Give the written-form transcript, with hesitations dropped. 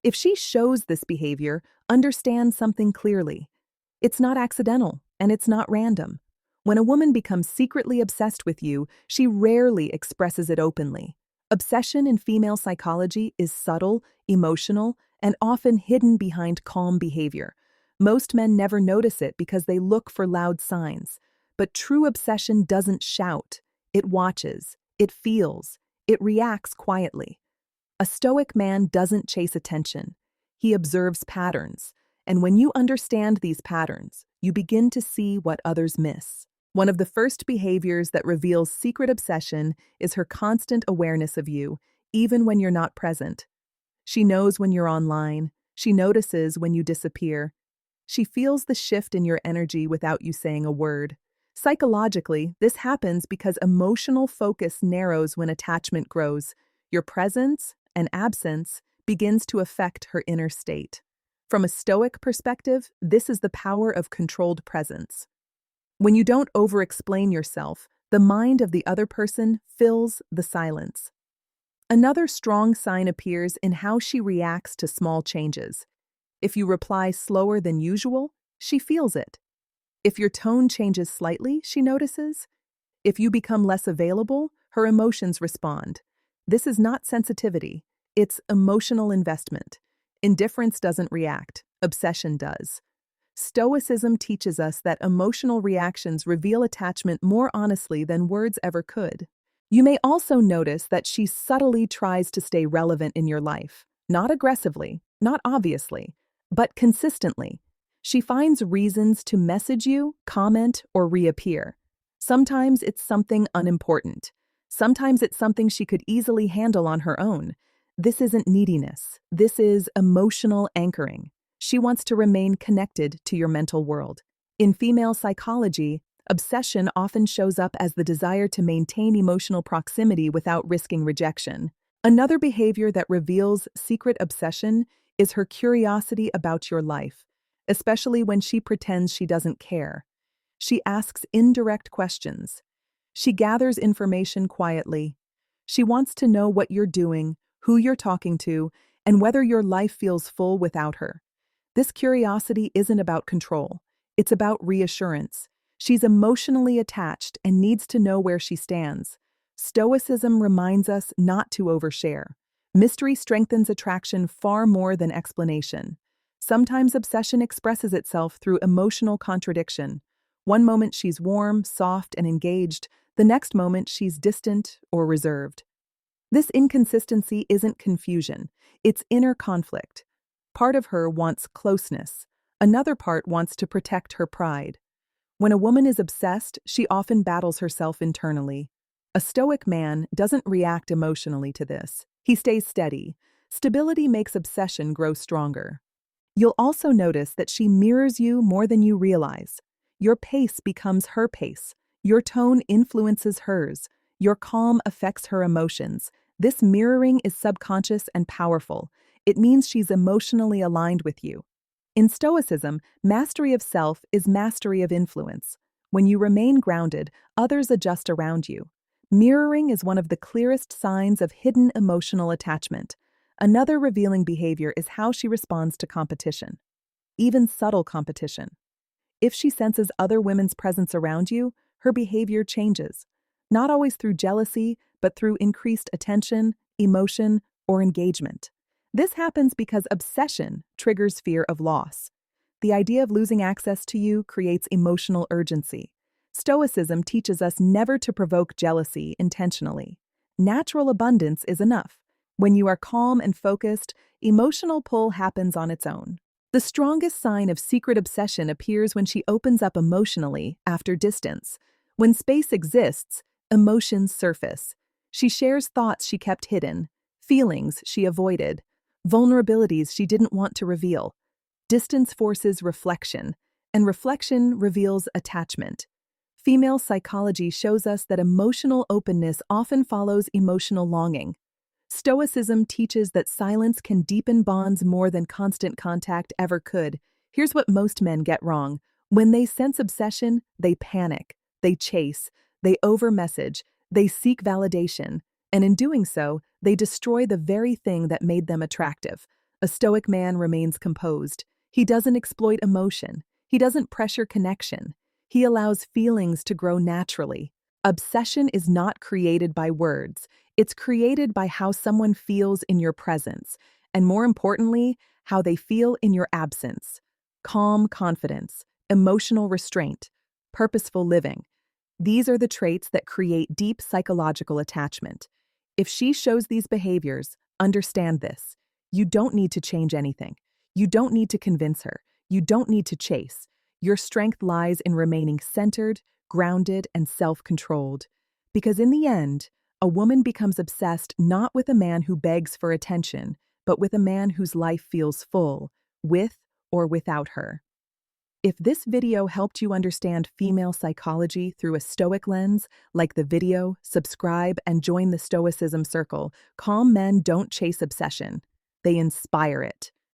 If she shows this behavior, understand something clearly. It's not accidental, and it's not random. When a woman becomes secretly obsessed with you, she rarely expresses it openly. Obsession in female psychology is subtle, emotional, and often hidden behind calm behavior. Most men never notice it because they look for loud signs. But true obsession doesn't shout. It watches, it feels, it reacts quietly. A stoic man doesn't chase attention. He observes patterns. And when you understand these patterns, you begin to see what others miss. One of the first behaviors that reveals secret obsession is her constant awareness of you, even when you're not present. She knows when you're online. She notices when you disappear. She feels the shift in your energy without you saying a word. Psychologically, this happens because emotional focus narrows when attachment grows. Your presence and absence begins to affect her inner state. From a Stoic perspective, this is the power of controlled presence. When you don't over-explain yourself, the mind of the other person fills the silence. Another strong sign appears in how she reacts to small changes. If you reply slower than usual, she feels it. If your tone changes slightly, she notices. If you become less available, her emotions respond. This is not sensitivity, it's emotional investment. Indifference doesn't react, obsession does. Stoicism teaches us that emotional reactions reveal attachment more honestly than words ever could. You may also notice that she subtly tries to stay relevant in your life, not aggressively, not obviously, but consistently. She finds reasons to message you, comment, or reappear. Sometimes it's something unimportant. Sometimes it's something she could easily handle on her own. This isn't neediness. This is emotional anchoring. She wants to remain connected to your mental world. In female psychology, obsession often shows up as the desire to maintain emotional proximity without risking rejection. Another behavior that reveals secret obsession is her curiosity about your life, especially when she pretends she doesn't care. She asks indirect questions. She gathers information quietly. She wants to know what you're doing, who you're talking to, and whether your life feels full without her. This curiosity isn't about control. It's about reassurance. She's emotionally attached and needs to know where she stands. Stoicism reminds us not to overshare. Mystery strengthens attraction far more than explanation. Sometimes obsession expresses itself through emotional contradiction. One moment she's warm, soft, and engaged. The next moment she's distant or reserved. This inconsistency isn't confusion. It's inner conflict. Part of her wants closeness. Another part wants to protect her pride. When a woman is obsessed, she often battles herself internally. A stoic man doesn't react emotionally to this. He stays steady. Stability makes obsession grow stronger. You'll also notice that she mirrors you more than you realize. Your pace becomes her pace. Your tone influences hers. Your calm affects her emotions. This mirroring is subconscious and powerful. It means she's emotionally aligned with you. In Stoicism, mastery of self is mastery of influence. When you remain grounded, others adjust around you. Mirroring is one of the clearest signs of hidden emotional attachment. Another revealing behavior is how she responds to competition, even subtle competition. If she senses other women's presence around you, her behavior changes, not always through jealousy, but through increased attention, emotion, or engagement. This happens because obsession triggers fear of loss. The idea of losing access to you creates emotional urgency. Stoicism teaches us never to provoke jealousy intentionally. Natural abundance is enough. When you are calm and focused, emotional pull happens on its own. The strongest sign of secret obsession appears when she opens up emotionally after distance. When space exists, emotions surface. She shares thoughts she kept hidden, feelings she avoided, vulnerabilities she didn't want to reveal. Distance forces reflection, and reflection reveals attachment. Female psychology shows us that emotional openness often follows emotional longing. Stoicism teaches that silence can deepen bonds more than constant contact ever could. Here's what most men get wrong. When they sense obsession, they panic, they chase, they over-message, they seek validation, and in doing so, they destroy the very thing that made them attractive. A Stoic man remains composed. He doesn't exploit emotion. He doesn't pressure connection. He allows feelings to grow naturally. Obsession is not created by words. It's created by how someone feels in your presence, and more importantly, how they feel in your absence. Calm confidence, emotional restraint, purposeful living. These are the traits that create deep psychological attachment. If she shows these behaviors, understand this. You don't need to change anything. You don't need to convince her. You don't need to chase. Your strength lies in remaining centered, grounded, and self-controlled. Because in the end, a woman becomes obsessed not with a man who begs for attention, but with a man whose life feels full, with or without her. If this video helped you understand female psychology through a Stoic lens, like the video, subscribe, and join the Stoicism Circle. Calm men don't chase obsession. They inspire it.